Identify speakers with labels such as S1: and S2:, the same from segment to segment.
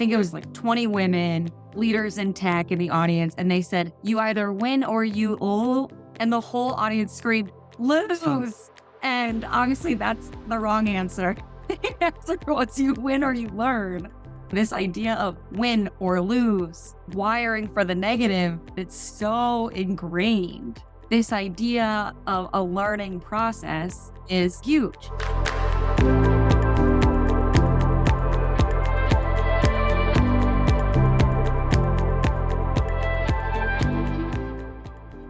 S1: think it was like 20 women, leaders in tech in the audience. And they said, you either win or you lose. And the whole audience screamed, lose. And obviously that's the wrong answer. The answer was you win or you learn. This idea of win or lose, wiring for the negative, it's so ingrained. This idea of a learning process is huge.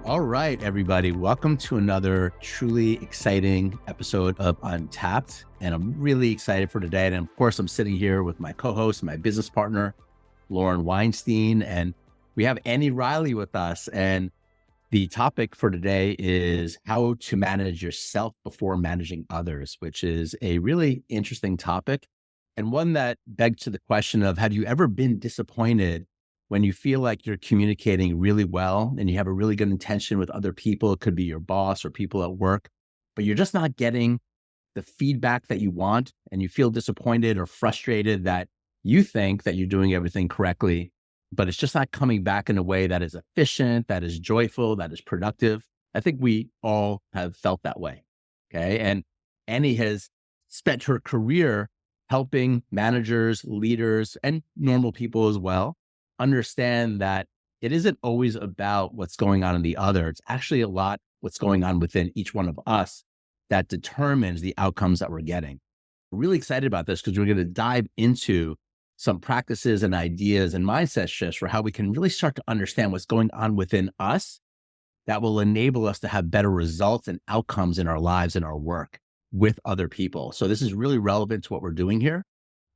S2: All right, everybody. Welcome to another truly exciting episode of Untapped. And I'm really excited for today. And of course, I'm sitting here with my co-host, my business partner, Lauren Weinstein, and we have Annie Riley with us. And the topic for today is how to manage yourself before managing others, which is a really interesting topic. And one that begs to the question of, have you ever been disappointed when you feel like you're communicating really well and you have a really good intention with other people? It could be your boss or people at work, but you're just not getting the feedback that you want, and you feel disappointed or frustrated that you think that you're doing everything correctly, but it's just not coming back in a way that is efficient, that is joyful, that is productive. I think we all have felt that way. Okay. And Annie has spent her career helping managers, leaders, and normal people as well understand that it isn't always about what's going on in the other. It's actually a lot what's going on within each one of us that determines the outcomes that we're getting. We're really excited about this because we're going to dive into some practices and ideas and mindset shifts for how we can really start to understand what's going on within us that will enable us to have better results and outcomes in our lives and our work with other people. So this is really relevant to what we're doing here.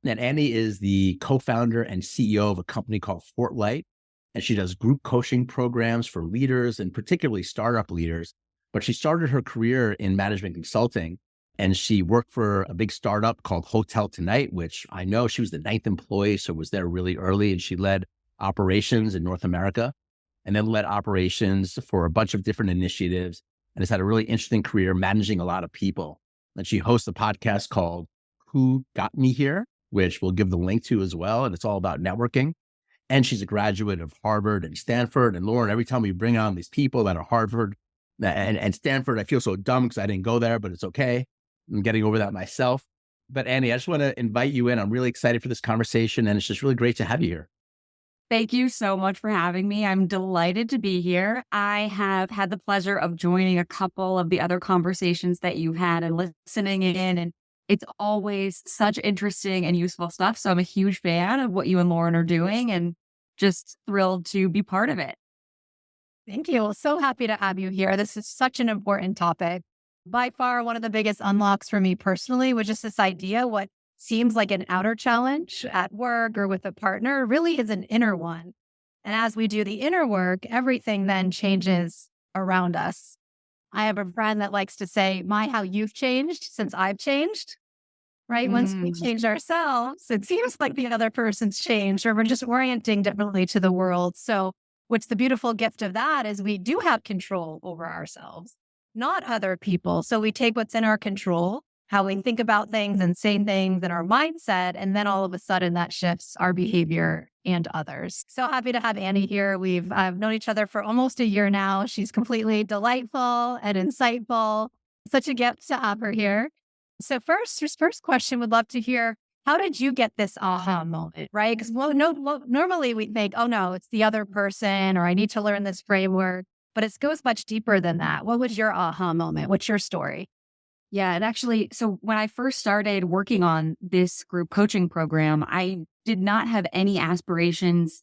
S2: And Annie is the co-founder and CEO of a company called Fortlight, and she does group coaching programs for leaders and particularly startup leaders. But she started her career in management consulting, and she worked for a big startup called HotelTonight, which I know she was the 9th employee, so was there really early, and she led operations in North America and then led operations for a bunch of different initiatives and has had a really interesting career managing a lot of people. And she hosts a podcast called Who Got Me Here, which we'll give the link to as well. And it's all about networking. And she's a graduate of Harvard and Stanford. And Lauren, every time we bring on these people that are Harvard and Stanford, I feel so dumb because I didn't go there, but it's okay. I'm getting over that myself. But Annie, I just want to invite you in. I'm really excited for this conversation, and it's just really great to have you here.
S1: Thank you so much for having me. I'm delighted to be here. I have had the pleasure of joining a couple of the other conversations that you've had and listening in, and it's always such interesting and useful stuff. So I'm a huge fan of what you and Lauren are doing and just thrilled to be part of it.
S3: Thank you. Well, so happy to have you here. This is such an important topic. By far, one of the biggest unlocks for me personally was just this idea, what seems like an outer challenge at work or with a partner really is an inner one. And as we do the inner work, everything then changes around us. I have a friend that likes to say, how you've changed since I've changed, right? Once we change ourselves, it seems like the other person's changed, or we're just orienting differently to the world. So what's the beautiful gift of that is we do have control over ourselves, not other people. So we take what's in our control, how we think about things and say things and our mindset, and then all of a sudden that shifts our behavior and others. So happy to have Annie here. I've known each other for almost a year now. She's completely delightful and insightful. Such a gift to have her here. So first question, would love to hear, how did you get this aha moment, right? Because normally we think, oh no, it's the other person, or I need to learn this framework, but it goes much deeper than that. What was your aha moment? What's your story?
S1: Yeah, and actually, so when I first started working on this group coaching program, I did not have any aspirations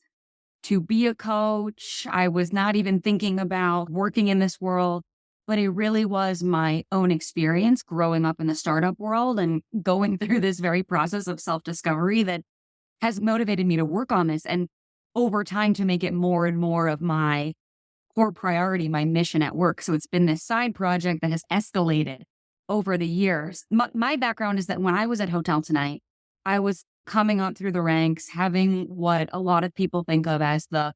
S1: to be a coach. I was not even thinking about working in this world, but it really was my own experience growing up in the startup world and going through this very process of self-discovery that has motivated me to work on this, and over time to make it more and more of my core priority, my mission at work. So it's been this side project that has escalated over the years. My background is that when I was at HotelTonight, I was coming up through the ranks, having what a lot of people think of as the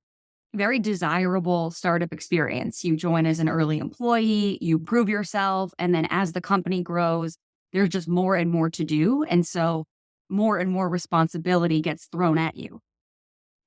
S1: very desirable startup experience. You join as an early employee, you prove yourself, and then as the company grows, there's just more and more to do. And so more and more responsibility gets thrown at you.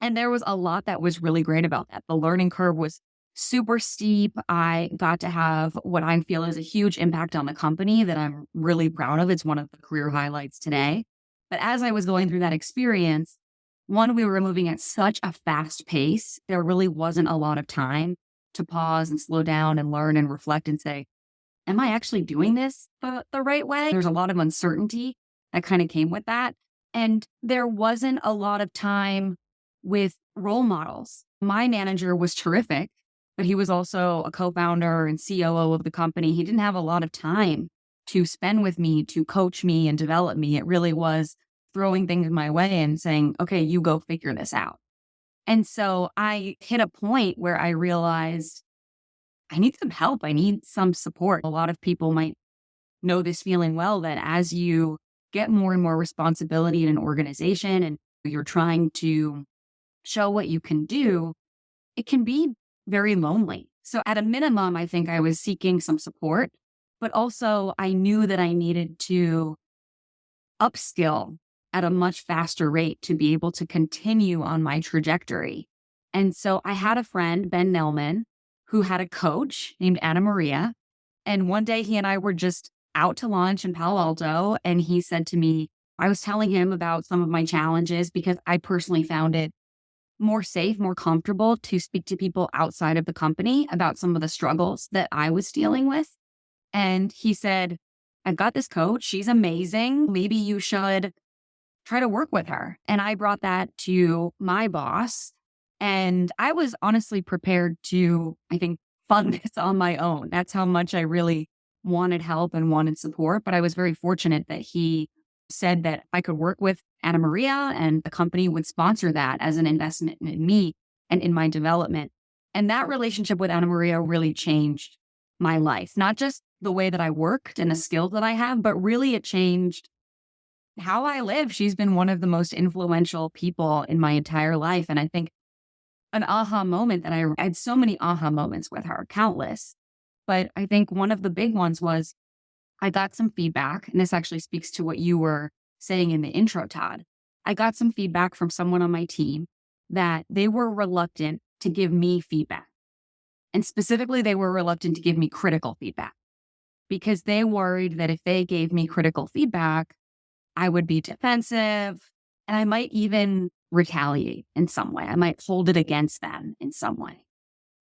S1: And there was a lot that was really great about that. The learning curve was super steep. I got to have what I feel is a huge impact on the company that I'm really proud of. It's one of the career highlights today. But as I was going through that experience, one, we were moving at such a fast pace. There really wasn't a lot of time to pause and slow down and learn and reflect and say, am I actually doing this the right way? There's a lot of uncertainty that kind of came with that. And there wasn't a lot of time with role models. My manager was terrific, but he was also a co-founder and COO of the company. He didn't have a lot of time to spend with me, to coach me and develop me. It really was throwing things my way and saying, okay, you go figure this out. And so I hit a point where I realized I need some help. I need some support. A lot of people might know this feeling well, that as you get more and more responsibility in an organization and you're trying to show what you can do, it can be very lonely. So at a minimum, I think I was seeking some support, but also I knew that I needed to upskill at a much faster rate to be able to continue on my trajectory. And so I had a friend, Ben Nelman, who had a coach named Anna Maria. And one day he and I were just out to lunch in Palo Alto. And he said to me, I was telling him about some of my challenges because I personally found it more safe, more comfortable to speak to people outside of the company about some of the struggles that I was dealing with. And he said, I've got this coach. She's amazing. Maybe you should try to work with her. And I brought that to my boss. And I was honestly prepared to, I think, fund this on my own. That's how much I really wanted help and wanted support. But I was very fortunate that he said that I could work with Anna Maria and the company would sponsor that as an investment in me and in my development. And that relationship with Anna Maria really changed my life, not just the way that I worked and the skills that I have, but really it changed how I live. She's been one of the most influential people in my entire life. And I think an aha moment that I had so many aha moments with her, countless. But I think one of the big ones was I got some feedback, and this actually speaks to what you were saying in the intro, Todd. I got some feedback from someone on my team that they were reluctant to give me feedback. And specifically, they were reluctant to give me critical feedback because they worried that if they gave me critical feedback, I would be defensive and I might even retaliate in some way. I might hold it against them in some way.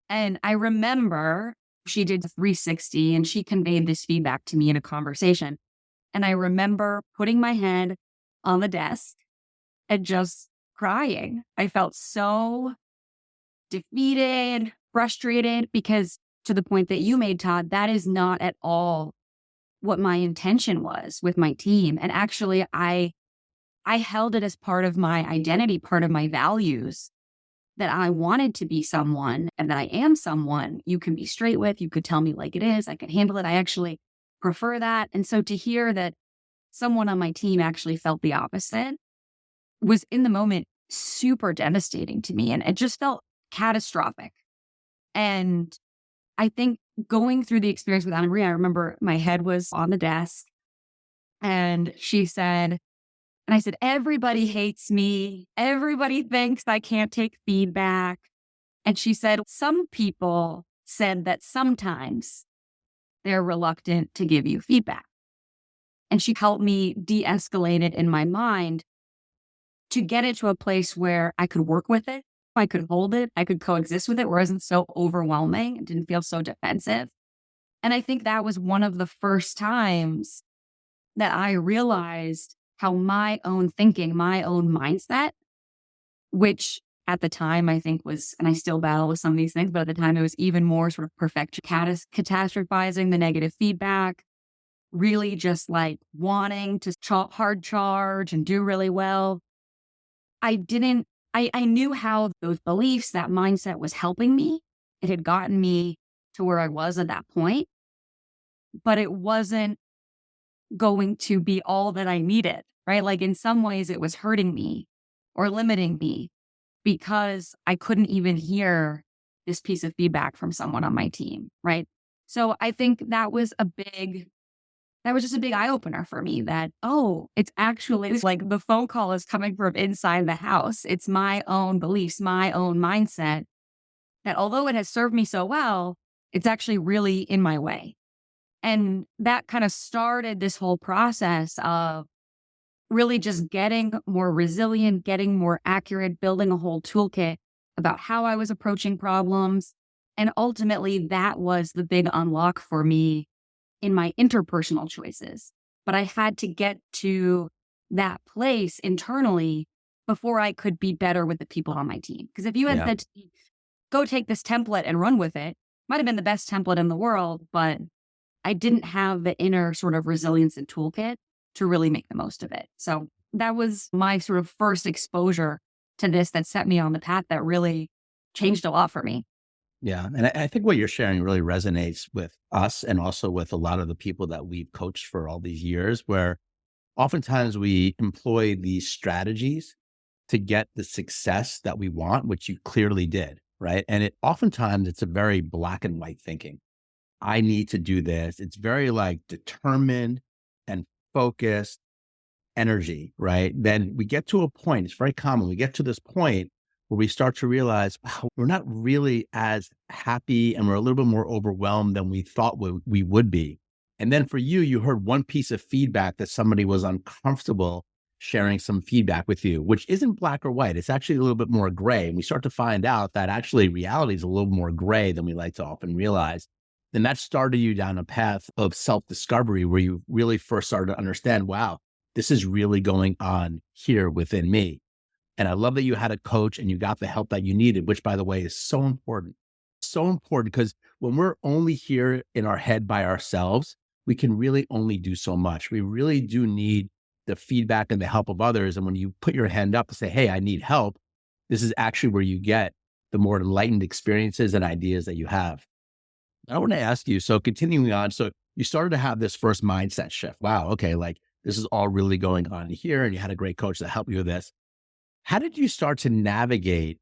S1: And I remember she did a 360 and she conveyed this feedback to me in a conversation. And I remember putting my head on the desk and just crying. I felt so defeated, frustrated, because to the point that you made, Todd, that is not at all what my intention was with my team. And actually, I held it as part of my identity, part of my values, that I wanted to be someone and that I am someone you can be straight with. You could tell me like it is. I can handle it. I actually prefer that. And so to hear that someone on my team actually felt the opposite was in the moment super devastating to me. And it just felt catastrophic. And I think going through the experience with Anna Maria, I remember my head was on the desk and she said, and I said, everybody hates me. Everybody thinks I can't take feedback. And she said, some people said that sometimes they're reluctant to give you feedback. And she helped me de-escalate it in my mind to get it to a place where I could work with it. I could hold it. I could coexist with it where it wasn't so overwhelming. It didn't feel so defensive. And I think that was one of the first times that I realized how my own thinking, my own mindset, which at the time I think was, and I still battle with some of these things, but at the time it was even more sort of catastrophizing the negative feedback, really just like wanting to hard charge and do really well. I knew how those beliefs, that mindset was helping me. It had gotten me to where I was at that point, but it wasn't going to be all that I needed, right? Like in some ways it was hurting me or limiting me because I couldn't even hear this piece of feedback from someone on my team, right? So I think that was a big that was just a big eye opener for me that, oh, it's like the phone call is coming from inside the house. It's my own beliefs, my own mindset that although it has served me so well, it's actually really in my way. And that kind of started this whole process of really just getting more resilient, getting more accurate, building a whole toolkit about how I was approaching problems. And ultimately, that was the big unlock for me in my interpersonal choices. But I had to get to that place internally before I could be better with the people on my team. Because if you had
S2: Yeah.
S1: said, to me, go take this template and run with it, might have been the best template in the world, but I didn't have the inner sort of resilience and toolkit to really make the most of it. So that was my sort of first exposure to this that set me on the path that really changed a lot for me.
S2: Yeah. And I think what you're sharing really resonates with us and also with a lot of the people that we've coached for all these years, where oftentimes we employ these strategies to get the success that we want, which you clearly did, right? And oftentimes it's a very black and white thinking. I need to do this. It's very like determined and focused energy, right? Then we get to a point, it's very common. We get to this point where we start to realize, wow, we're not really as happy and we're a little bit more overwhelmed than we thought we would be. And then for you, you heard one piece of feedback that somebody was uncomfortable sharing some feedback with you, which isn't black or white. It's actually a little bit more gray. And we start to find out that actually reality is a little more gray than we like to often realize. Then that started you down a path of self-discovery where you really first started to understand, wow, this is really going on here within me. And I love that you had a coach and you got the help that you needed, which by the way is so important. So important because when we're only here in our head by ourselves, we can really only do so much. We really do need the feedback and the help of others. And when you put your hand up and say, hey, I need help, this is actually where you get the more enlightened experiences and ideas that you have. I want to ask you, so continuing on, so you started to have this first mindset shift. Wow, okay, like this is all really going on here, and you had a great coach that helped you with this. How did you start to navigate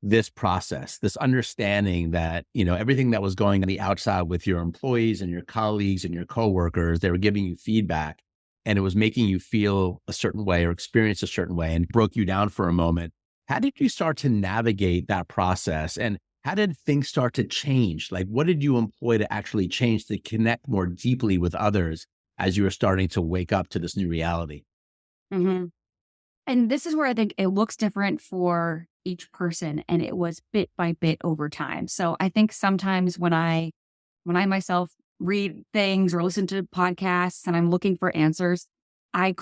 S2: this process, this understanding that, everything that was going on the outside with your employees and your colleagues and your coworkers, they were giving you feedback and it was making you feel a certain way or experience a certain way and broke you down for a moment. How did you start to navigate that process? And how did things start to change? Like, what did you employ to actually change to connect more deeply with others as you were starting to wake up to this new reality?
S1: hmm And this is where I think it looks different for each person. And it was bit by bit over time. So I think sometimes when I myself read things or listen to podcasts and I'm looking for answers, I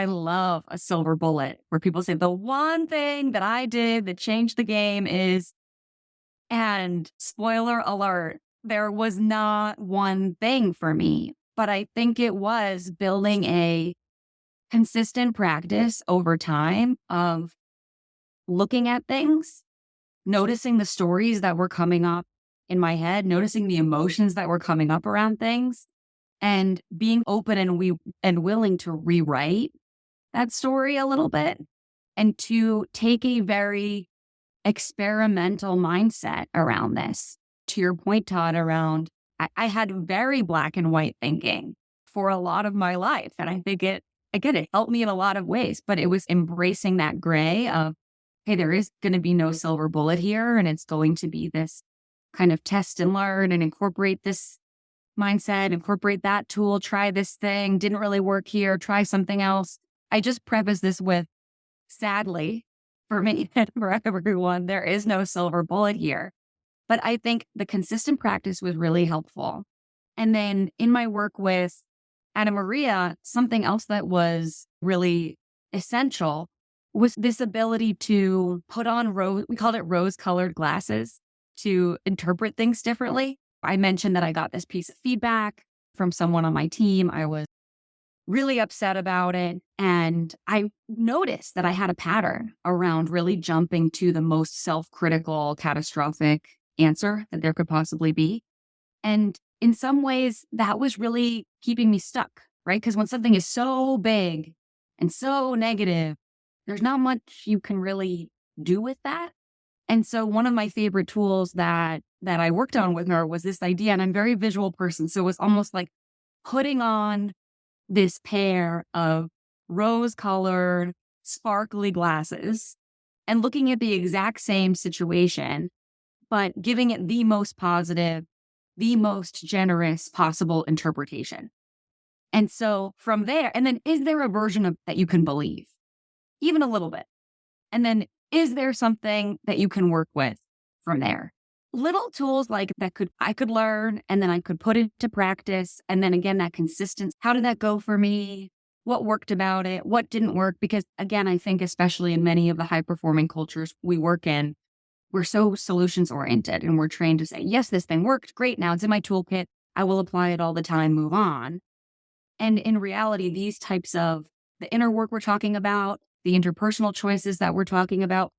S1: love a silver bullet where people say the one thing that I did that changed the game is, and spoiler alert, there was not one thing for me, but I think it was building a consistent practice over time of looking at things, noticing the stories that were coming up in my head, noticing the emotions that were coming up around things, and being open and willing to rewrite that story a little bit and to take a very experimental mindset around this. To your point, Todd, around I had very black and white thinking for a lot of my life. And I think it helped me in a lot of ways, but it was embracing that gray of, hey, there is going to be no silver bullet here. And it's going to be this kind of test and learn and incorporate this mindset, incorporate that tool, try this thing, didn't really work here, try something else. I just preface this with, sadly, for me and for everyone, there is no silver bullet here. But I think the consistent practice was really helpful. And then in my work with Anna Maria, something else that was really essential was this ability to put on we called it rose-colored glasses to interpret things differently. I mentioned that I got this piece of feedback from someone on my team. I was really upset about it. And I noticed that I had a pattern around really jumping to the most self-critical, catastrophic answer that there could possibly be. And in some ways, that was really keeping me stuck, right? Because when something is so big and so negative, there's not much you can really do with that. And so one of my favorite tools that I worked on with her was this idea, and I'm a very visual person. So it was almost like putting on this pair of rose-colored, sparkly glasses and looking at the exact same situation, but giving it the most positive, the most generous possible interpretation. And so from there, and then is there a version of that you can believe? Even a little bit. And then is there something that you can work with from there? Little tools like that I could learn, and then I could put into practice. And then again, that consistency. How did that go for me? What worked about it? What didn't work? Because again, I think especially in many of the high performing cultures we work in, we're so solutions oriented and we're trained to say, yes, this thing worked. Great. Now it's in my toolkit. I will apply it all the time, move on. And in reality, these types of the inner work we're talking about, the interpersonal choices that we're talking about,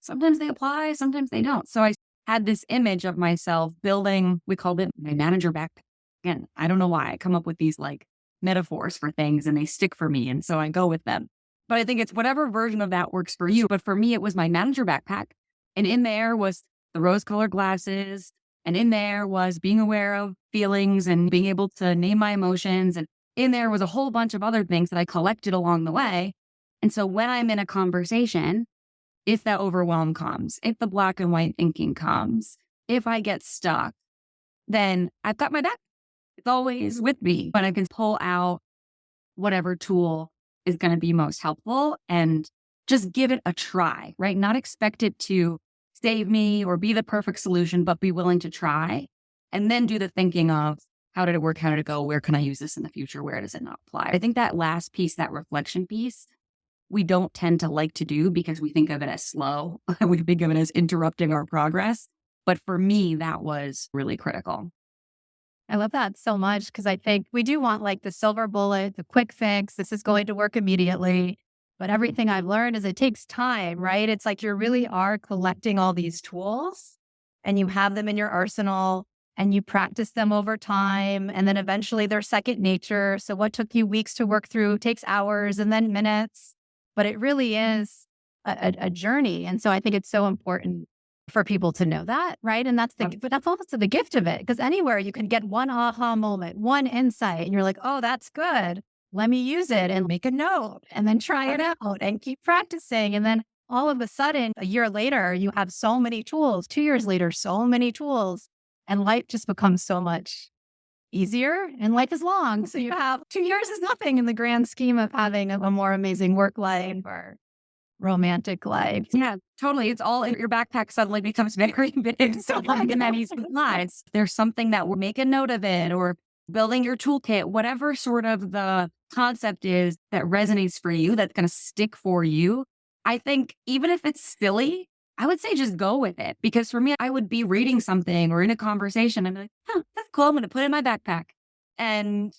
S1: sometimes they apply, sometimes they don't. So I had this image of myself building, we called it my manager backpack. Again, I don't know why I come up with these like metaphors for things and they stick for me. And so I go with them. But I think it's whatever version of that works for you. But for me, it was my manager backpack. And in there was the rose-colored glasses. And in there was being aware of feelings and being able to name my emotions. And in there was a whole bunch of other things that I collected along the way. And so when I'm in a conversation, if that overwhelm comes, if the black and white thinking comes, if I get stuck, then I've got my back. It's always with me, but I can pull out whatever tool is going to be most helpful and just give it a try, right? Not expect it to save me or be the perfect solution, but be willing to try and then do the thinking of how did it work? How did it go? Where can I use this in the future? Where does it not apply? I think that last piece, that reflection piece, we don't tend to like to do because we think of it as slow. We think of it as interrupting our progress. But for me, that was really critical.
S3: I love that so much because I think we do want like the silver bullet, the quick fix. This is going to work immediately. But everything I've learned is it takes time, right? It's like you really are collecting all these tools and you have them in your arsenal and you practice them over time. And then eventually they're second nature. So what took you weeks to work through takes hours and then minutes. But it really is a journey. And so I think it's so important for people to know that, right? And but that's also the gift of it, because anywhere you can get one aha moment, one insight, and you're like, oh, that's good. Let me use it and make a note and then try it out and keep practicing. And then all of a sudden, a year later, you have so many tools. 2 years later, so many tools. And life just becomes so much easier and life is long. So you have 2 years is nothing in the grand scheme of having a more amazing work life or romantic life.
S1: Yeah, totally. It's all in your backpack suddenly becomes very big. So like in that easy lives, there's something that will make a note of it or building your toolkit, whatever sort of the concept is that resonates for you, that's going to stick for you. I think even if it's silly, I would say just go with it. Because for me, I would be reading something or in a conversation and be like, that's cool. I'm going to put it in my backpack. And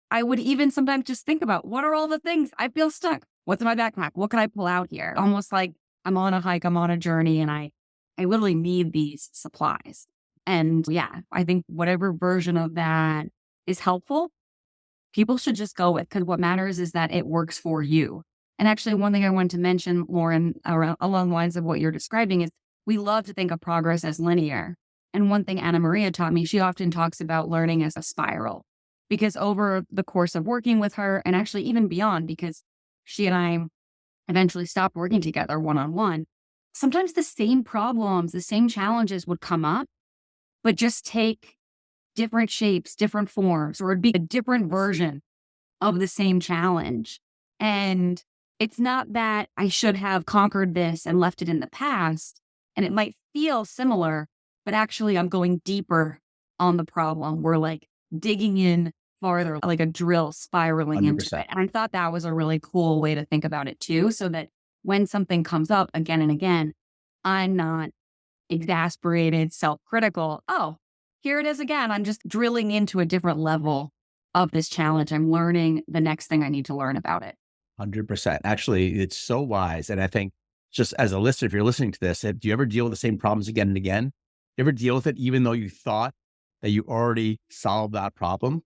S1: I would even sometimes just think about what are all the things I feel stuck? What's in my backpack? What can I pull out here? Almost like I'm on a hike, I'm on a journey, and I literally need these supplies. And yeah, I think whatever version of that is helpful, people should just go with, because what matters is that it works for you. And actually, one thing I wanted to mention, Lauren, along the lines of what you're describing is we love to think of progress as linear. And one thing Anna Maria taught me, she often talks about learning as a spiral, because over the course of working with her, and actually even beyond, because she and I eventually stopped working together one-on-one, sometimes the same problems, the same challenges would come up, but just take different shapes, different forms, or it'd be a different version of the same challenge. And it's not that I should have conquered this and left it in the past, and it might feel similar, but actually I'm going deeper on the problem. We're like digging in farther, like a drill spiraling
S2: 100%.
S1: into it. And I thought that was a really cool way to think about it too, so that when something comes up again and again, I'm not exasperated, self-critical. Oh, here it is again. I'm just drilling into a different level of this challenge. I'm learning the next thing I need to learn about it.
S2: 100%. Actually, it's so wise. And I think just as a listener, if you're listening to this, do you ever deal with the same problems again and again? You ever deal with it even though you thought that you already solved that problem?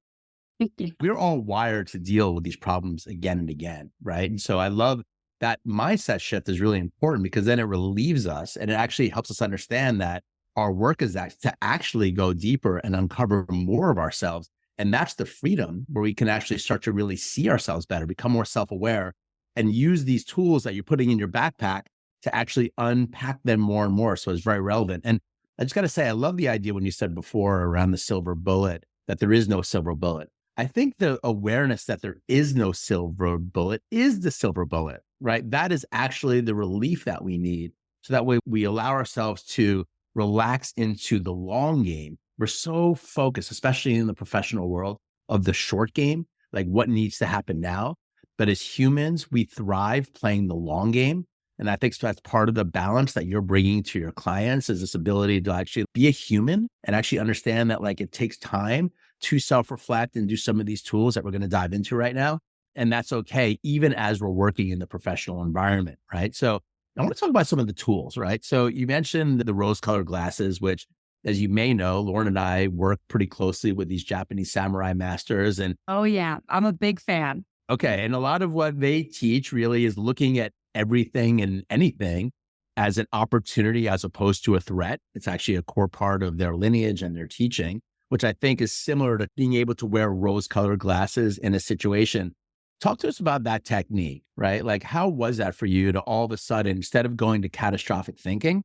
S2: We're all wired to deal with these problems again and again, right? And so I love that mindset shift is really important, because then it relieves us and it actually helps us understand that our work is to actually go deeper and uncover more of ourselves And that's the freedom where we can actually start to really see ourselves better, become more self-aware, and use these tools that you're putting in your backpack to actually unpack them more and more. So it's very relevant. And I just got to say, I love the idea when you said before around the silver bullet, that there is no silver bullet. I think the awareness that there is no silver bullet is the silver bullet, right? That is actually the relief that we need. So that way we allow ourselves to relax into the long game. We're so focused, especially in the professional world, of the short game, like what needs to happen now. But as humans, we thrive playing the long game. And I think that's part of the balance that you're bringing to your clients, is this ability to actually be a human and actually understand that like it takes time to self-reflect and do some of these tools that we're going to dive into right now. And that's okay, even as we're working in the professional environment, right? So I want to talk about some of the tools, right? So you mentioned the rose-colored glasses, which, as you may know, Lauren and I work pretty closely with these Japanese samurai masters. And
S1: Oh, yeah. I'm a big fan.
S2: okay, and a lot of what they teach really is looking at everything and anything as an opportunity as opposed to a threat. It's actually a core part of their lineage and their teaching, which I think is similar to being able to wear rose-colored glasses in a situation. Talk to us about that technique, right? Like, how was that for you to all of a sudden, instead of going to catastrophic thinking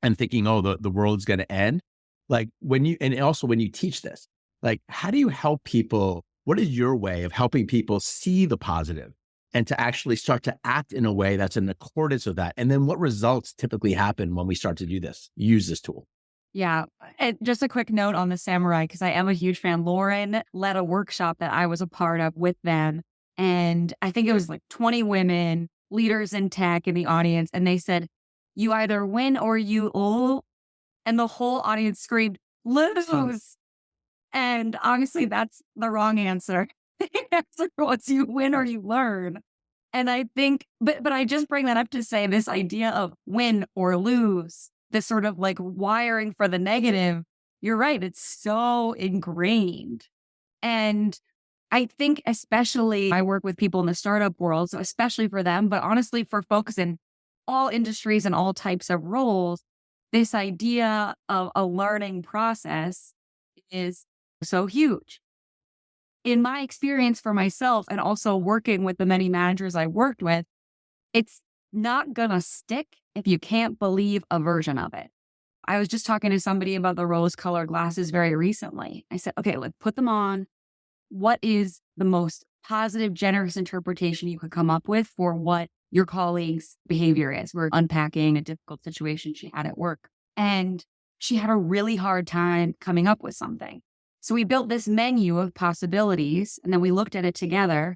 S2: and thinking, oh, the world's going to end, like when you, and also when you teach this, like, how do you help people? What is your way of helping people see the positive and to actually start to act in a way that's in accordance with that? And then what results typically happen when we start to do this, use this tool?
S1: Yeah. And just a quick note on the samurai, because I am a huge fan. Lauren led a workshop that I was a part of with them. And I think it was like 20 women, leaders in tech in the audience. And they said, you either win or you lose. And the whole audience screamed, lose. And honestly, that's the wrong answer. The answer was you win or you learn. And I think, but I just bring that up to say this idea of win or lose, this sort of like wiring for the negative. You're right. It's so ingrained. And I think especially I work with people in the startup world, so especially for them, but honestly for folks in all industries and all types of roles, this idea of a learning process is so huge. In my experience for myself and also working with the many managers I worked with, it's not going to stick if you can't believe a version of it. I was just talking to somebody about the rose-colored glasses very recently. I said, okay, let's put them on. What is the most positive, generous interpretation you could come up with for what your colleague's behavior is? We're unpacking a difficult situation she had at work. And she had a really hard time coming up with something. So we built this menu of possibilities, and then we looked at it together.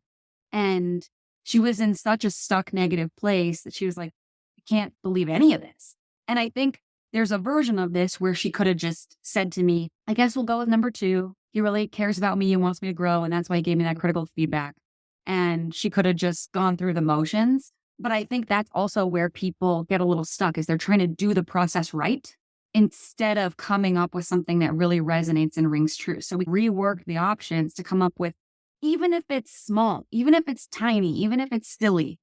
S1: And she was in such a stuck negative place that she was like, I can't believe any of this. And I think there's a version of this where she could have just said to me, I guess we'll go with number 2. He really cares about me and wants me to grow. And that's why he gave me that critical feedback. And she could have just gone through the motions. But I think that's also where people get a little stuck, is they're trying to do the process right instead of coming up with something that really resonates and rings true. So we rework the options to come up with, even if it's small, even if it's tiny, even if it's silly,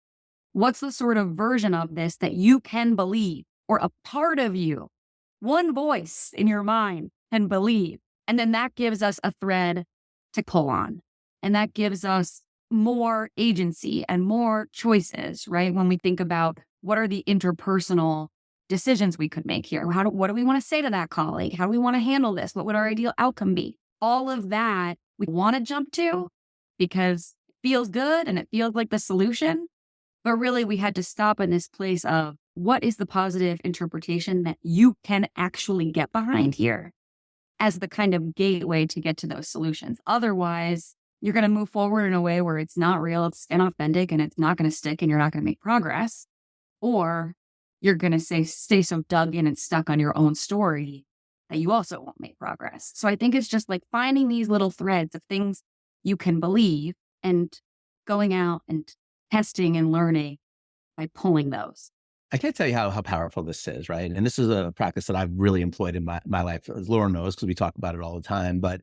S1: what's the sort of version of this that you can believe, or a part of you, one voice in your mind can believe. And then that gives us a thread to pull on. And that gives us more agency and more choices, right? When we think about what are the interpersonal decisions we could make here? What do we want to say to that colleague? How do we want to handle this? What would our ideal outcome be? All of that we want to jump to because it feels good and it feels like the solution. But really, we had to stop in this place of what is the positive interpretation that you can actually get behind here as the kind of gateway to get to those solutions. Otherwise, you're going to move forward in a way where it's not real, it's inauthentic, and it's not going to stick, and you're not going to make progress. Or you're going to stay so dug in and stuck on your own story that you also won't make progress. So I think it's just like finding these little threads of things you can believe and going out and testing and learning by pulling those.
S2: I can't tell you how powerful this is, right? And this is a practice that I've really employed in my life, as Laura knows, because we talk about it all the time. But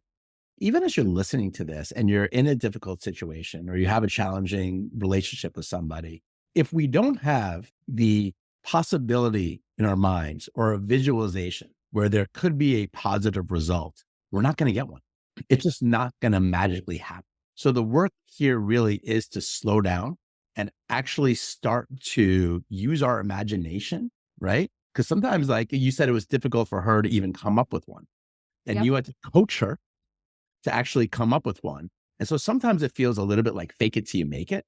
S2: even as you're listening to this and you're in a difficult situation or you have a challenging relationship with somebody, if we don't have the possibility in our minds or a visualization where there could be a positive result, we're not going to get one. it's just not going to magically happen. So the work here really is to slow down and actually start to use our imagination, right? Because sometimes, like you said, it was difficult for her to even come up with one. And
S1: Yep.
S2: you had to coach her to actually come up with one. And so sometimes it feels a little bit like fake it till you make it.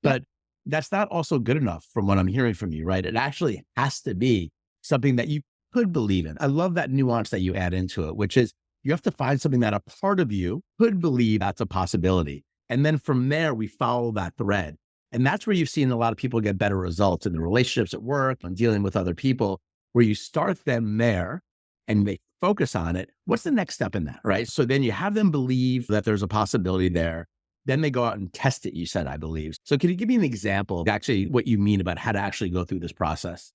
S1: Yep.
S2: But that's not also good enough from what I'm hearing from you, right? It actually has to be something that you could believe in. I love that nuance that you add into it, which is you have to find something that a part of you could believe that's a possibility. And then from there, we follow that thread. And that's where you've seen a lot of people get better results in the relationships at work and dealing with other people, where you start them there and they focus on it. What's the next step in that, right? So then you have them believe that there's a possibility there. Then they go out and test it, you said, I believe. So can you give me an example of actually what you mean about how to actually go through this process?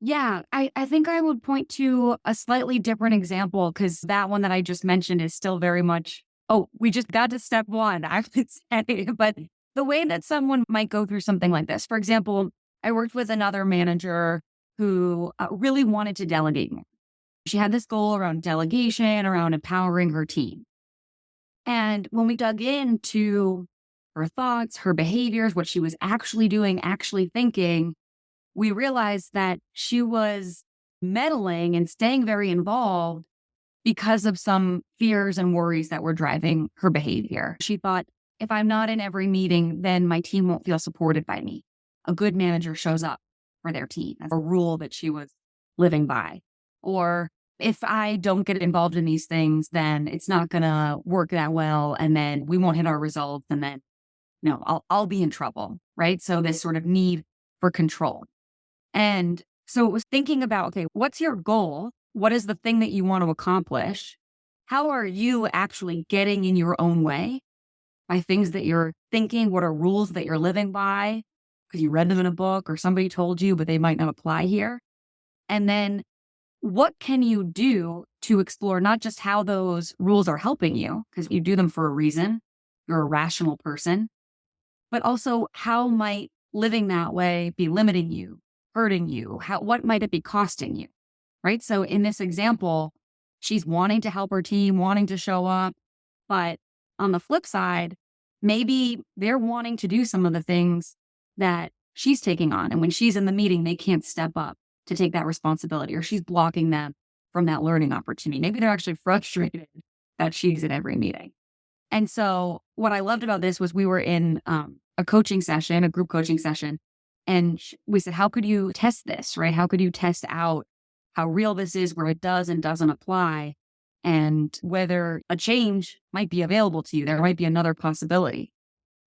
S1: Yeah, I think I would point to a slightly different example because that one that I just mentioned is still very much, oh, we just got to step one, I would say. But the way that someone might go through something like this, for example, I worked with another manager who really wanted to delegate more. She had this goal around delegation, around empowering her team. And when we dug into her thoughts, her behaviors, what she was actually doing, actually thinking, we realized that she was meddling and staying very involved because of some fears and worries that were driving her behavior. She thought, if I'm not in every meeting, then my team won't feel supported by me. A good manager shows up for their team. That's a rule that she was living by. Or if I don't get involved in these things, then it's not going to work that well. And then we won't hit our results. And then, no, I'll be in trouble. Right. So this sort of need for control. And so it was thinking about, okay, what's your goal? What is the thing that you want to accomplish? How are you actually getting in your own way by things that you're thinking? What are rules that you're living by? Because you read them in a book or somebody told you, but they might not apply here. And then what can you do to explore not just how those rules are helping you, because you do them for a reason, you're a rational person, but also how might living that way be limiting you, hurting you? What might it be costing you? Right. So in this example, she's wanting to help her team, wanting to show up. But on the flip side, maybe they're wanting to do some of the things that she's taking on. And when she's in the meeting, they can't step up to take that responsibility, or she's blocking them from that learning opportunity. Maybe they're actually frustrated that she's in every meeting. And so what I loved about this was we were in a coaching session, a group coaching session. And we said, how could you test this, right? How could you test out how real this is, where it does and doesn't apply, and whether a change might be available to you? There might be another possibility.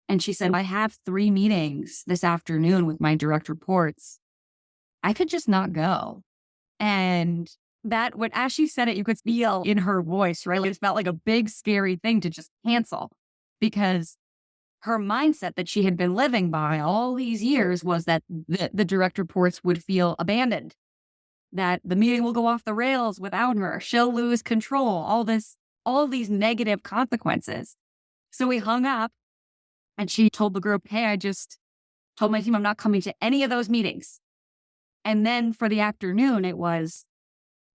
S1: And she said, I have 3 meetings this afternoon with my direct reports. I could just not go. And that, as she said it, you could feel in her voice, right? Like it felt like a big, scary thing to just cancel, because her mindset that she had been living by all these years was that the direct reports would feel abandoned, that the meeting will go off the rails without her. She'll lose control, all these negative consequences. So we hung up and she told the group, hey, I just told my team I'm not coming to any of those meetings. And then for the afternoon, it was,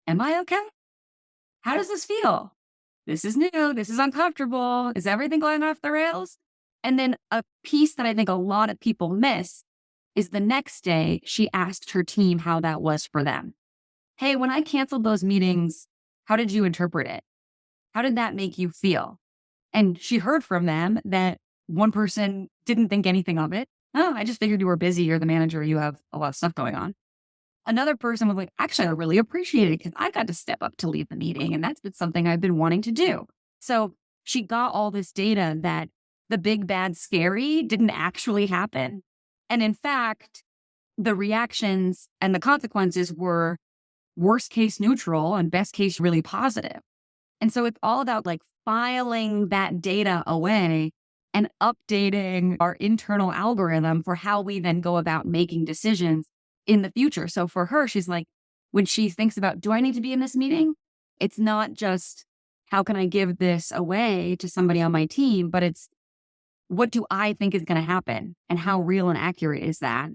S1: am I okay? How does this feel? This is new. This is uncomfortable. Is everything going off the rails? And then a piece that I think a lot of people miss is the next day, she asked her team how that was for them. Hey, when I canceled those meetings, how did you interpret it? How did that make you feel? And she heard from them that one person didn't think anything of it. Oh, I just figured you were busy. You're the manager. You have a lot of stuff going on. Another person was like, actually, I really appreciate it because I got to step up to lead the meeting. And that's been something I've been wanting to do. So she got all this data that the big, bad, scary didn't actually happen. And in fact, the reactions and the consequences were worst case neutral and best case really positive. And so it's all about like filing that data away and updating our internal algorithm for how we then go about making decisions in the future. So for her, she's like, when she thinks about, do I need to be in this meeting? It's not just, how can I give this away to somebody on my team, but it's, what do I think is going to happen? And how real and accurate is that?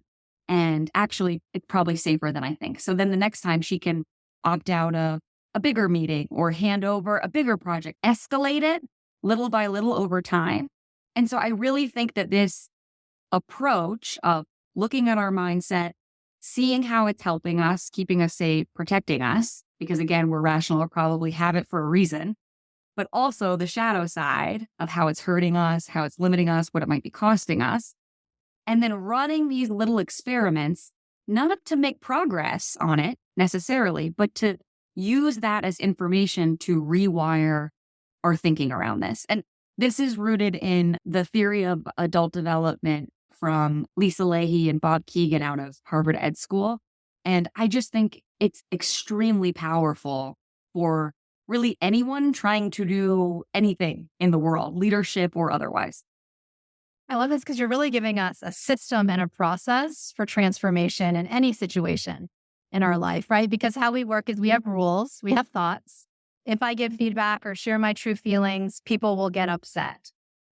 S1: And actually, it's probably safer than I think. So then the next time she can opt out of a bigger meeting or hand over a bigger project, escalate it little by little over time. And so I really think that this approach of looking at our mindset, seeing how it's helping us, keeping us safe, protecting us, because again, we're rational or probably have it for a reason, but also the shadow side of how it's hurting us, how it's limiting us, what it might be costing us. And then running these little experiments, not to make progress on it necessarily, but to use that as information to rewire our thinking around this. And this is rooted in the theory of adult development from Lisa Leahy and Bob Keegan out of Harvard Ed School. And I just think it's extremely powerful for really anyone trying to do anything in the world, leadership or otherwise.
S3: I love this because you're really giving us a system and a process for transformation in any situation in our life, right? Because how we work is we have rules, we have thoughts. If I give feedback or share my true feelings, people will get upset.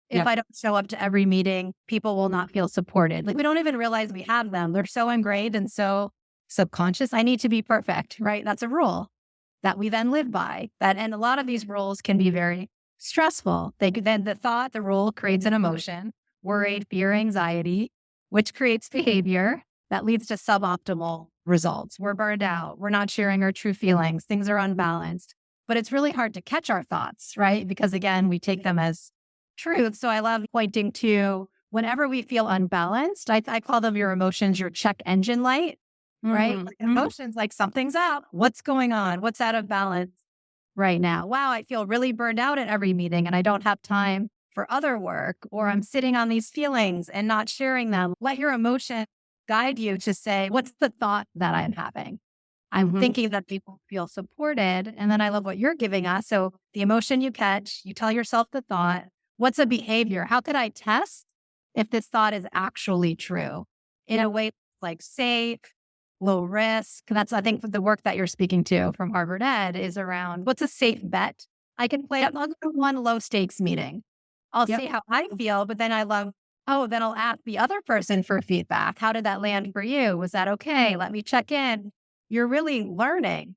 S3: If I don't show up to every meeting, people will not feel supported. Like we don't even realize we have them. They're so ingrained and so subconscious. I need to be perfect, right? That's a rule that we then live by. And a lot of these rules can be very stressful. Then the rule creates an emotion, worry, fear, anxiety, which creates behavior that leads to suboptimal results. We're burned out. We're not sharing our true feelings. Things are unbalanced. But it's really hard to catch our thoughts, right? Because again, we take them as truth. So I love pointing to whenever we feel unbalanced, I call them your emotions, your check engine light, right? Like emotions like something's up. What's going on? What's out of balance right now? Wow, I feel really burned out at every meeting and I don't have time for other work, or I'm sitting on these feelings and not sharing them. Let your emotion guide you to say, what's the thought that I'm having? I'm thinking that people feel supported. And then I love what you're giving us. So the emotion you catch, you tell yourself the thought. What's a behavior? How could I test if this thought is actually true in a way like safe, low risk? That's, I think, the work that you're speaking to from Harvard Ed is around what's a safe bet I can play. I'll go to one low stakes meeting. I'll see how I feel, but then then I'll ask the other person for feedback. How did that land for you? Was that okay? Let me check in. You're really learning.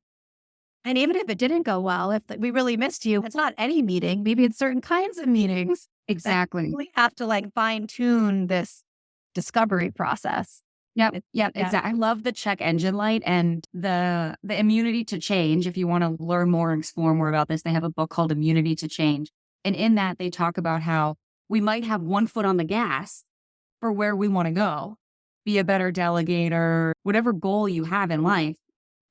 S3: And even if it didn't go well, if we really missed you, it's not any meeting. Maybe it's certain kinds of meetings.
S1: Exactly.
S3: We have to fine tune this discovery process.
S1: Yep. Exactly. I love the check engine light and the immunity to change. If you want to learn more and explore more about this, they have a book called Immunity to Change. And in that, they talk about how we might have one foot on the gas for where we want to go, be a better delegator, whatever goal you have in life.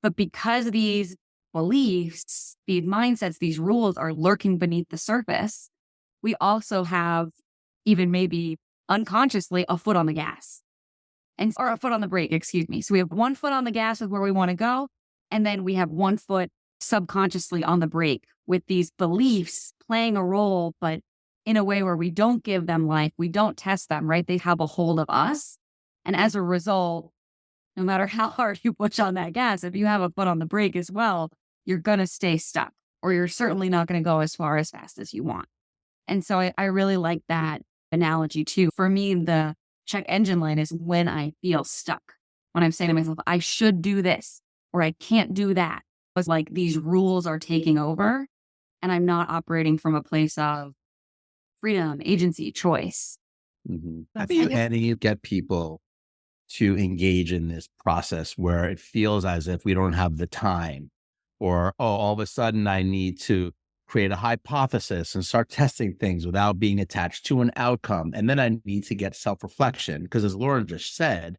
S1: But because these beliefs, these mindsets, these rules are lurking beneath the surface, we also have, even maybe unconsciously, a foot on the gas or a foot on the brake, excuse me. So we have one foot on the gas with where we want to go. And then we have one foot subconsciously on the brake with these beliefs playing a role, but in a way where we don't give them life, we don't test them, right? They have a hold of us. And as a result, no matter how hard you push on that gas, if you have a foot on the brake as well, you're going to stay stuck, or you're certainly not going to go as far as fast as you want. And so I really like that analogy too. For me, the check engine light is when I feel stuck, when I'm saying to myself, I should do this, or I can't do that. It's like these rules are taking over and I'm not operating from a place of freedom, agency, choice.
S2: How do you get people to engage in this process where it feels as if we don't have the time, or, all of a sudden I need to create a hypothesis and start testing things without being attached to an outcome. And then I need to get self-reflection, because as Lauren just said,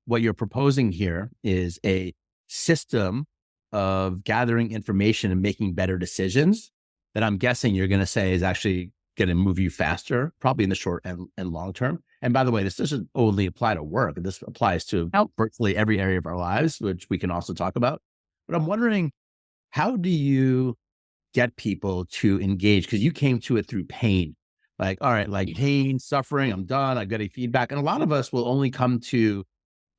S2: what you're proposing here is a system of gathering information and making better decisions that I'm guessing you're going to say is actually going to move you faster, probably in the short and long term. And by the way, this doesn't only apply to work. This applies to virtually every area of our lives, which we can also talk about. But I'm wondering, how do you get people to engage? Because you came to it through pain. Like, all right, like pain, suffering, I'm done, I'm getting feedback. And a lot of us will only come to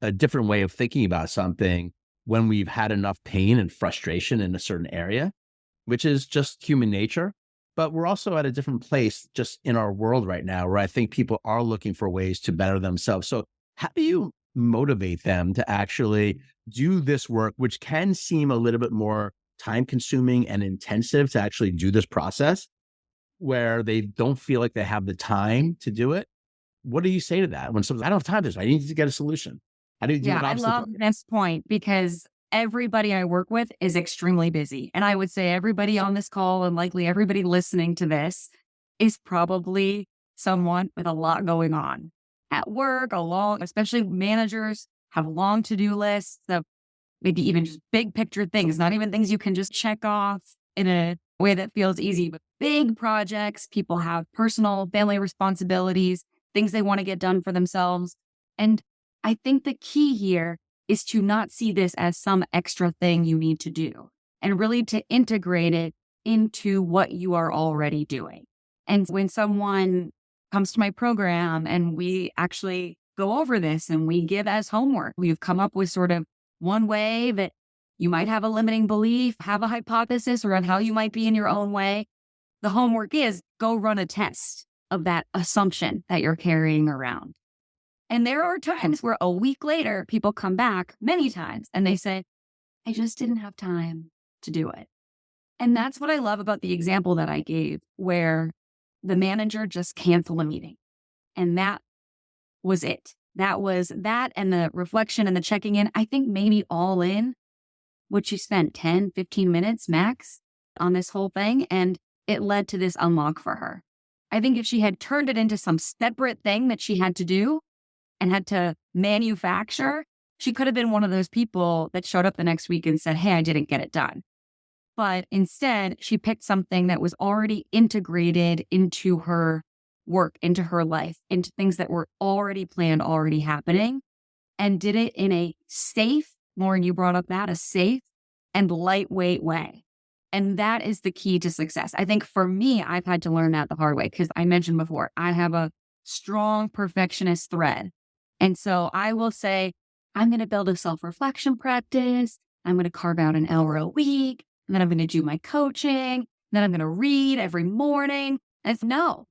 S2: a different way of thinking about something when we've had enough pain and frustration in a certain area, which is just human nature. But we're also at a different place just in our world right now, where I think people are looking for ways to better themselves. So how do you motivate them to actually do this work, which can seem a little bit more time consuming and intensive to actually do this process, where they don't feel like they have the time to do it. What do you say to that when someone's, I don't have time to this, I need to get a solution? How do you do
S1: Yeah,
S2: an
S1: I
S2: obstacle?
S1: love this point because everybody I work with is extremely busy. And I would say everybody on this call and likely everybody listening to this is probably someone with a lot going on at work, especially managers have long to-do lists of maybe even just big picture things, not even things you can just check off in a way that feels easy, but big projects. People have personal family responsibilities, things they want to get done for themselves. And I think the key here is to not see this as some extra thing you need to do and really to integrate it into what you are already doing. And when someone comes to my program and we actually go over this and we give as homework, we've come up with sort of one way that you might have a limiting belief, have a hypothesis around how you might be in your own way. The homework is go run a test of that assumption that you're carrying around. And there are times where a week later, people come back many times and they say, I just didn't have time to do it. And that's what I love about the example that I gave, where the manager just canceled a meeting. And that was it. That was that and the reflection and the checking in. I think maybe all in what she spent 10, 15 minutes max on this whole thing. And it led to this unlock for her. I think if she had turned it into some separate thing that she had to do and had to manufacture, she could have been one of those people that showed up the next week and said, hey, I didn't get it done. But instead, she picked something that was already integrated into her work, into her life, into things that were already planned, already happening, and did it in a safe, Lauren, you brought up that, a safe and lightweight way. And that is the key to success. I think for me, I've had to learn that the hard way because I mentioned before, I have a strong perfectionist thread. And so I will say, I'm going to build a self-reflection practice. I'm going to carve out an hour a week. And then I'm going to do my coaching. Then I'm going to read every morning. And it's no,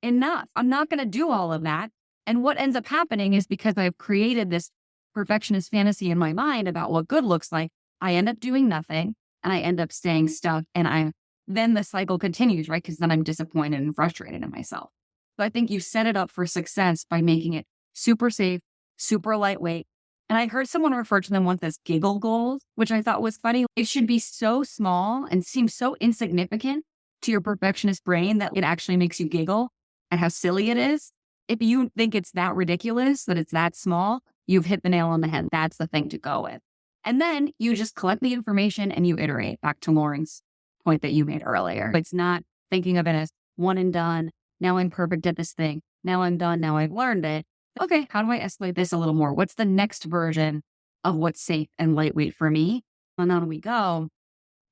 S1: enough. I'm not going to do all of that. And what ends up happening is because I've created this perfectionist fantasy in my mind about what good looks like, I end up doing nothing and I end up staying stuck. And then the cycle continues, right? Because then I'm disappointed and frustrated in myself. So I think you set it up for success by making it super safe, super lightweight. And I heard someone refer to them once as giggle goals, which I thought was funny. It should be so small and seem so insignificant to your perfectionist brain that it actually makes you giggle at how silly it is. If you think it's that ridiculous, that it's that small, you've hit the nail on the head. That's the thing to go with. And then you just collect the information and you iterate, back to Lauren's point that you made earlier. It's not thinking of it as one and done. Now I'm perfect at this thing. Now I'm done. Now I've learned it. Okay, how do I escalate this a little more? What's the next version of what's safe and lightweight for me? And on we go.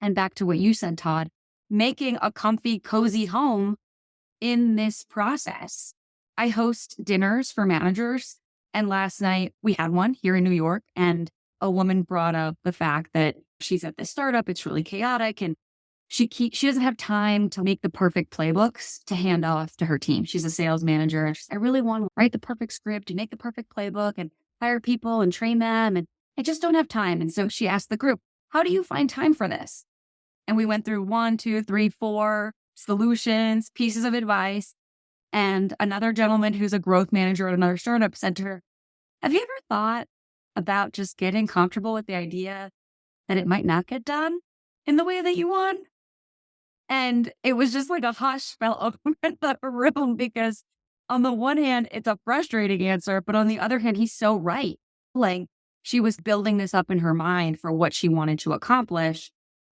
S1: And back to what you said, Todd, making a comfy, cozy home in this process. I host dinners for managers. And last night we had one here in New York, and a woman brought up the fact that she's at this startup. It's really chaotic. And she doesn't have time to make the perfect playbooks to hand off to her team. She's a sales manager. And I really want to write the perfect script and make the perfect playbook and hire people and train them. And I just don't have time. And so she asked the group, how do you find time for this? And we went through 1, 2, 3, 4 solutions, pieces of advice. And another gentleman who's a growth manager at another startup said to her, have you ever thought about just getting comfortable with the idea that it might not get done in the way that you want? And it was just like a hush fell over the room because on the one hand, it's a frustrating answer, but on the other hand, he's so right. Like she was building this up in her mind for what she wanted to accomplish.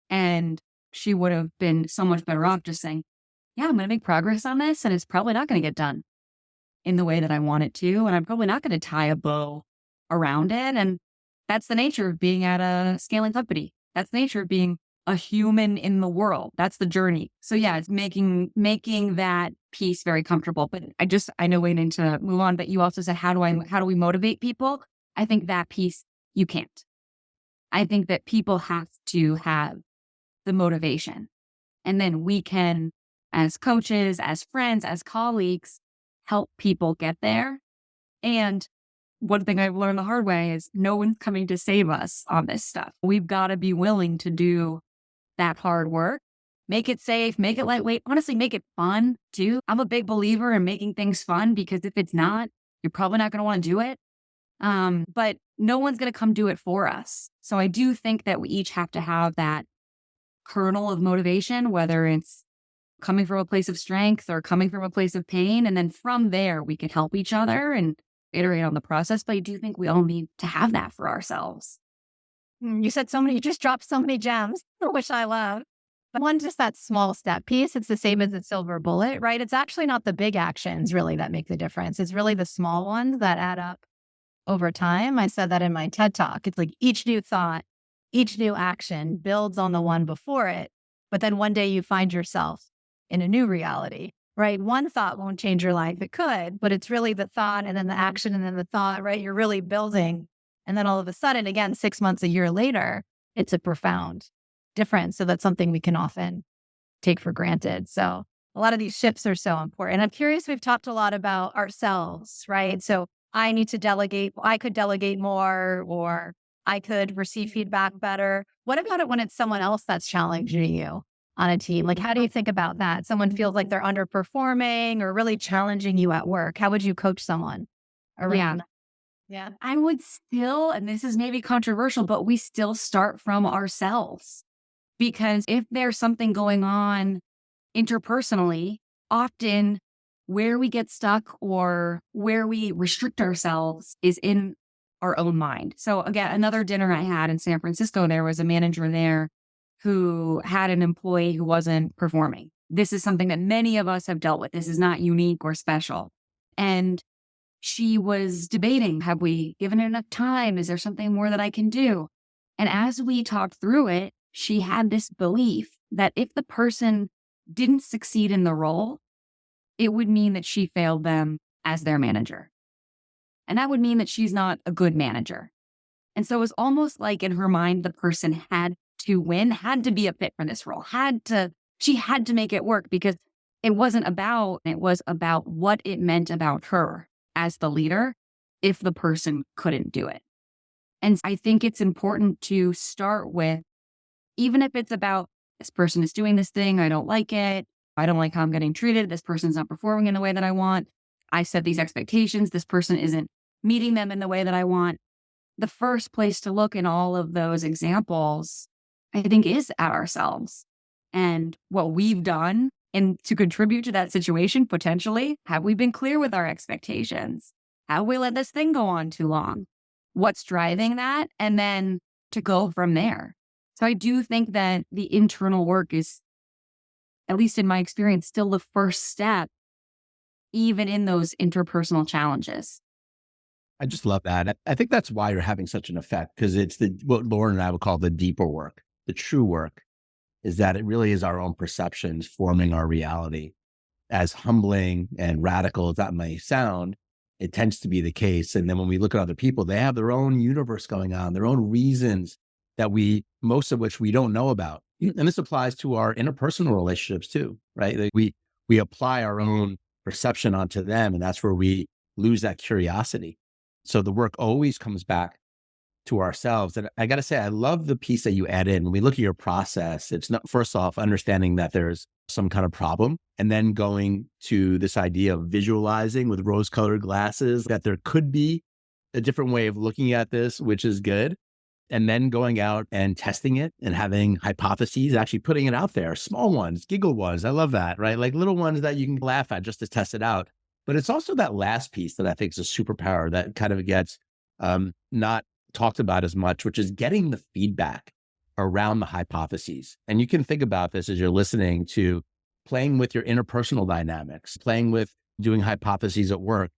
S1: And she would have been so much better off just saying, yeah, I'm going to make progress on this. And it's probably not going to get done in the way that I want it to. And I'm probably not going to tie a bow around it. And that's the nature of being at a scaling company. That's the nature of being a human in the world. That's the journey. So yeah, it's making that piece very comfortable. But I know we need to move on, but you also said, how do we motivate people? I think that piece, you can't. I think that people have to have the motivation. And then we can, as coaches, as friends, as colleagues, help people get there. And one thing I've learned the hard way is no one's coming to save us on this stuff. We've got to be willing to do that hard work, make it safe, make it lightweight, honestly, make it fun too. I'm a big believer in making things fun because if it's not, you're probably not going to want to do it. But no one's going to come do it for us. So I do think that we each have to have that kernel of motivation, whether it's coming from a place of strength or coming from a place of pain. And then from there, we can help each other and iterate on the process. But I do think we all need to have that for ourselves.
S3: You said you just dropped so many gems, which I love. But one, just that small step piece, it's the same as the silver bullet, right? It's actually not the big actions really that make the difference. It's really the small ones that add up over time. I said that in my TED Talk. It's like each new thought, each new action builds on the one before it. But then one day you find yourself in a new reality, right? One thought won't change your life. It could, but it's really the thought and then the action and then the thought, right? You're really building. And then all of a sudden, again, 6 months, a year later, it's a profound difference. So that's something we can often take for granted. So a lot of these shifts are so important. I'm curious, we've talked a lot about ourselves, right? So I need to delegate. I could delegate more, or I could receive feedback better. What about it when it's someone else that's challenging you on a team? Like, how do you think about that? Someone feels like they're underperforming or really challenging you at work. How would you coach someone around that? Yeah.
S1: I would still, and this is maybe controversial, but we still start from ourselves. Because if there's something going on interpersonally, often where we get stuck or where we restrict ourselves is in our own mind. So again, another dinner I had in San Francisco, there was a manager there who had an employee who wasn't performing. This is something that many of us have dealt with. This is not unique or special. And she was debating, have we given it enough time? Is there something more that I can do? And as we talked through it, she had this belief that if the person didn't succeed in the role, it would mean that she failed them as their manager. And that would mean that she's not a good manager. And so it was almost like in her mind, the person had to win, had to be a fit for this role, she had to make it work because it was about what it meant about her as the leader if the person couldn't do it. And I think it's important to start with, even if it's about this person is doing this thing, I don't like it. I don't like how I'm getting treated. This person's not performing in the way that I want. I set these expectations. This person isn't meeting them in the way that I want. The first place to look in all of those examples, I think, is at ourselves and what we've done and to contribute to that situation potentially. Have we been clear with our expectations? Have we let this thing go on too long? What's driving that? And then to go from there. So I do think that the internal work is, at least in my experience, still the first step, even in those interpersonal challenges.
S2: I just love that. I think that's why you're having such an effect, because it's what Lauren and I would call the deeper work. The true work is that it really is our own perceptions forming our reality. As humbling and radical as that may sound, it tends to be the case. And then when we look at other people, they have their own universe going on, their own reasons that most of which we don't know about. And this applies to our interpersonal relationships too, right? Like we apply our own perception onto them, and that's where we lose that curiosity. So the work always comes back to ourselves. And I got to say, I love the piece that you add in. When we look at your process, it's not, first off, understanding that there's some kind of problem, and then going to this idea of visualizing with rose-colored glasses, that there could be a different way of looking at this, which is good. And then going out and testing it and having hypotheses, actually putting it out there, small ones, giggle ones. I love that, right? Like little ones that you can laugh at just to test it out. But it's also that last piece that I think is a superpower that kind of gets not talked about as much, which is getting the feedback around the hypotheses. And you can think about this as you're listening to playing with your interpersonal dynamics, playing with doing hypotheses at work.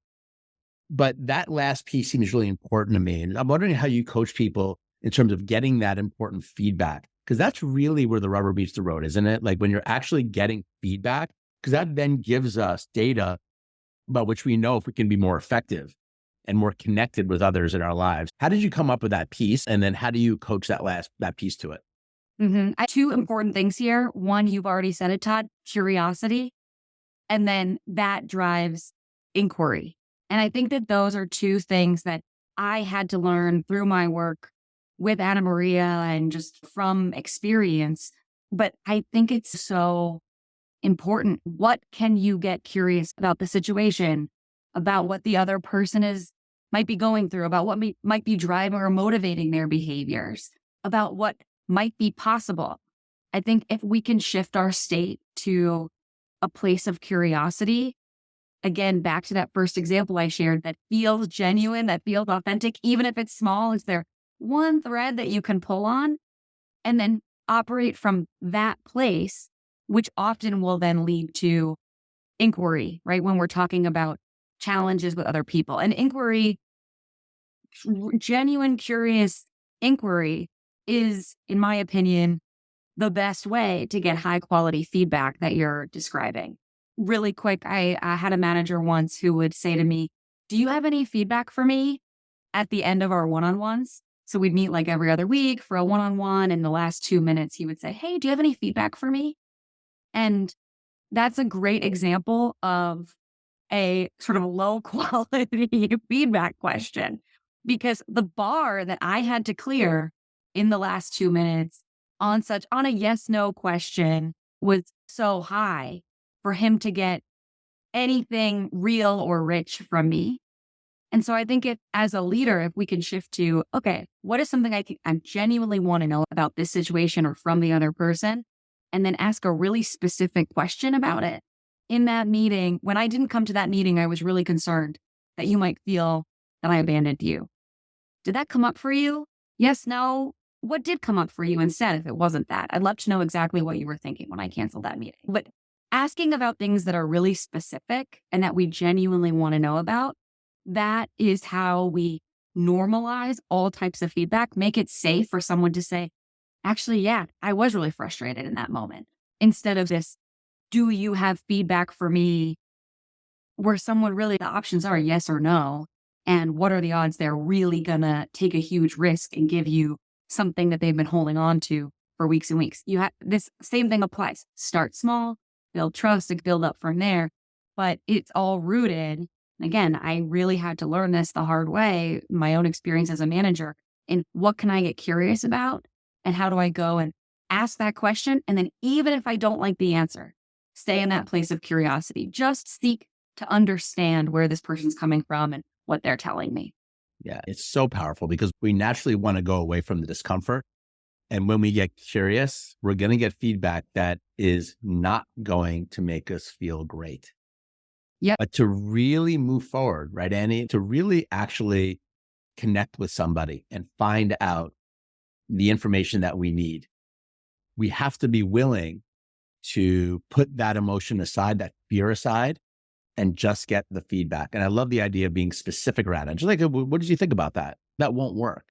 S2: But that last piece seems really important to me. And I'm wondering how you coach people in terms of getting that important feedback, because that's really where the rubber meets the road, isn't it? Like when you're actually getting feedback, because that then gives us data about which we know if we can be more effective and more connected with others in our lives. How did you come up with that piece? And then how do you coach that piece to it?
S1: Two important things here. One, you've already said it, Todd, curiosity. And then that drives inquiry. And I think that those are two things that I had to learn through my work with Anna Maria and just from experience. But I think it's so important. What can you get curious about the situation, about what the other person might be going through, about what might be driving or motivating their behaviors, about what might be possible. I think if we can shift our state to a place of curiosity, again, back to that first example I shared that feels genuine, that feels authentic, even if it's small, is there one thread that you can pull on and then operate from that place, which often will then lead to inquiry, right? When we're talking about challenges with other people. And inquiry, genuine, curious inquiry is, in my opinion, the best way to get high quality feedback that you're describing. Really quick, I had a manager once who would say to me, "Do you have any feedback for me?" at the end of our one-on-ones. So we'd meet like every other week for a one-on-one. And the last 2 minutes, he would say, "Hey, do you have any feedback for me?" And that's a great example of a sort of low quality feedback question, because the bar that I had to clear in the last 2 minutes on a yes, no question was so high for him to get anything real or rich from me. And so I think as a leader, if we can shift to, okay, what is something I genuinely want to know about this situation or from the other person? And then ask a really specific question about it. In that meeting, when I didn't come to that meeting, I was really concerned that you might feel that I abandoned you. Did that come up for you? Yes, no? What did come up for you instead if it wasn't that? I'd love to know exactly what you were thinking when I canceled that meeting. But asking about things that are really specific and that we genuinely want to know about, that is how we normalize all types of feedback, make it safe for someone to say, actually, yeah, I was really frustrated in that moment. Instead of this, do you have feedback for me? Where someone really, the options are yes or no. And what are the odds they're really going to take a huge risk and give you something that they've been holding on to for weeks and weeks? This same thing applies. Start small, build trust, and build up from there. But it's all rooted. Again, I really had to learn this the hard way, my own experience as a manager, in what can I get curious about? And how do I go and ask that question? And then even if I don't like the answer, stay in that place of curiosity. Just seek to understand where this person's coming from and what they're telling me.
S2: Yeah, it's so powerful because we naturally want to go away from the discomfort. And when we get curious, we're going to get feedback that is not going to make us feel great.
S1: Yep.
S2: But to really move forward, right, Annie, to really actually connect with somebody and find out the information that we need, we have to be willing to put that emotion aside, that fear aside, and just get the feedback. And I love the idea of being specific around it. Just like, what did you think about that? That won't work.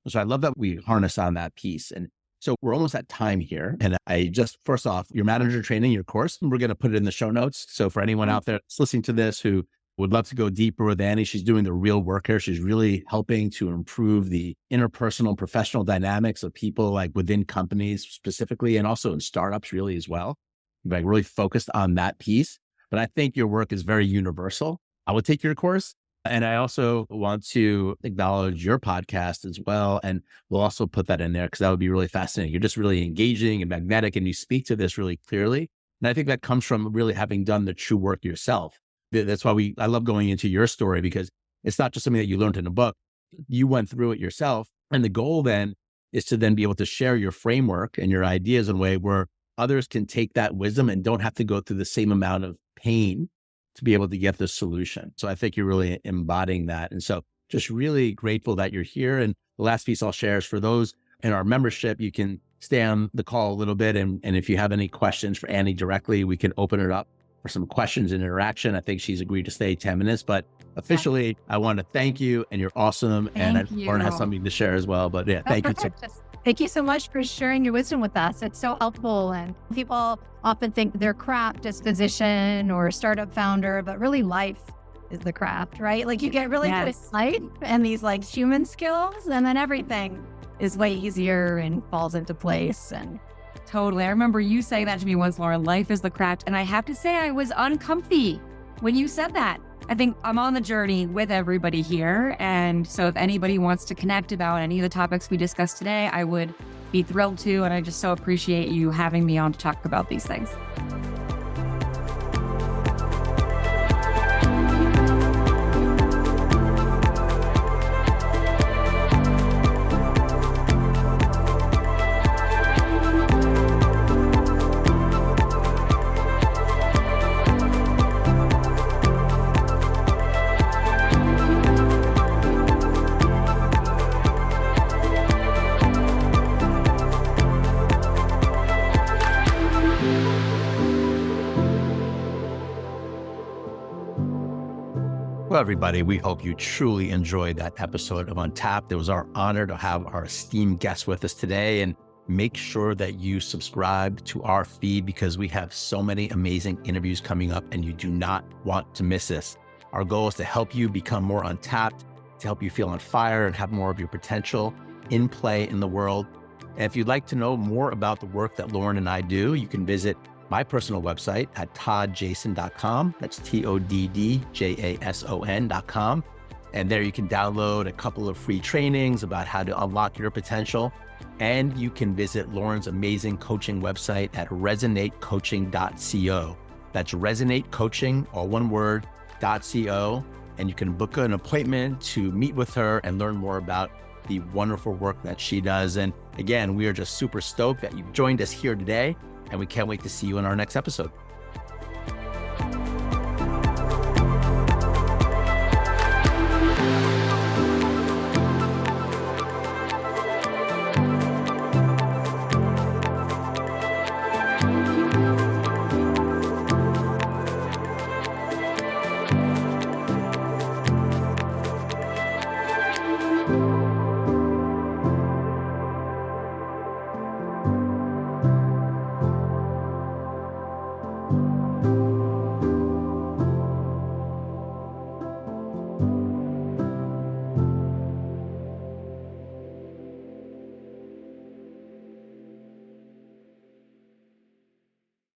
S2: So I love that we harness on that piece. And so we're almost at time here. And first off, your manager training, your course, we're going to put it in the show notes. So for anyone out there that's listening to this who would love to go deeper with Annie, she's doing the real work here. She's really helping to improve the interpersonal, professional dynamics of people like within companies specifically, and also in startups really as well. Like really focused on that piece. But I think your work is very universal. I would take your course. And I also want to acknowledge your podcast as well. And we'll also put that in there because that would be really fascinating. You're just really engaging and magnetic and you speak to this really clearly. And I think that comes from really having done the true work yourself. That's why I love going into your story, because it's not just something that you learned in a book. You went through it yourself. And the goal then is to then be able to share your framework and your ideas in a way where others can take that wisdom and don't have to go through the same amount of pain to be able to get the solution. So I think you're really embodying that. And so just really grateful that you're here. And the last piece I'll share is for those in our membership, you can stay on the call a little bit. And if you have any questions for Annie directly, we can open it up for some questions and interaction. I think she's agreed to stay 10 minutes, but officially I want to thank you and you're awesome.
S1: Thank you.
S2: Lauren has something to share as well, but yeah, thank you.
S3: Thank you so much for sharing your wisdom with us. It's so helpful. And people often think their craft is physician or startup founder, but really life is the craft, right? Like you get really good at life and these like human skills, and then everything is way easier and falls into place. And
S1: totally. I remember you saying that to me once, Lauren, life is the craft. And I have to say I was uncomfy when you said that. I think I'm on the journey with everybody here. And so if anybody wants to connect about any of the topics we discussed today, I would be thrilled to. And I just so appreciate you having me on to talk about these things.
S2: Well, everybody, we hope you truly enjoyed that episode of Untapped. It was our honor to have our esteemed guest with us today. And make sure that you subscribe to our feed because we have so many amazing interviews coming up and you do not want to miss this. Our goal is to help you become more untapped, to help you feel on fire and have more of your potential in play in the world. And if you'd like to know more about the work that Lauren and I do, you can visit my personal website at toddjason.com. That's TODDJASON.com. And there you can download a couple of free trainings about how to unlock your potential. And you can visit Lauren's amazing coaching website at resonatecoaching.co. That's resonatecoaching, all one word, .co. And you can book an appointment to meet with her and learn more about the wonderful work that she does. And again, we are just super stoked that you've joined us here today. And we can't wait to see you in our next episode.